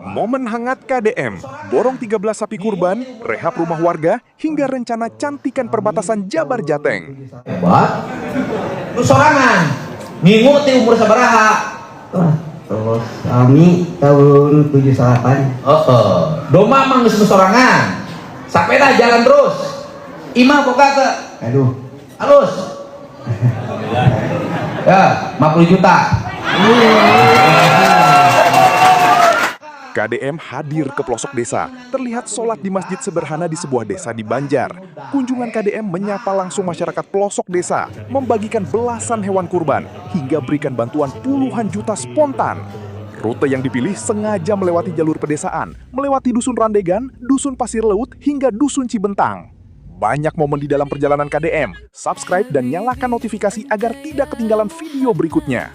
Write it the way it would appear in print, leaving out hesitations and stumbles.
Momen hangat KDM, borong 13 sapi kurban, rehab rumah warga, hingga rencana cantikan perbatasan Jabar Jateng. Hebat. Lu sorangan. Minggu ti umur sabaraha? Terus kami tahun 78. Doma mah geus sorangan. Sapeda jalan terus. Imah boga ke? Aduh. Halus. Ya, 50 juta. KDM hadir ke pelosok desa, terlihat sholat di masjid sederhana di sebuah desa di Banjar. Kunjungan KDM menyapa langsung masyarakat pelosok desa, membagikan belasan hewan kurban, hingga berikan bantuan puluhan juta spontan. Rute yang dipilih sengaja melewati jalur pedesaan, melewati Dusun Randegan, Dusun Pasir Laut, hingga Dusun Cibentang. Banyak momen di dalam perjalanan KDM. Subscribe dan nyalakan notifikasi agar tidak ketinggalan video berikutnya.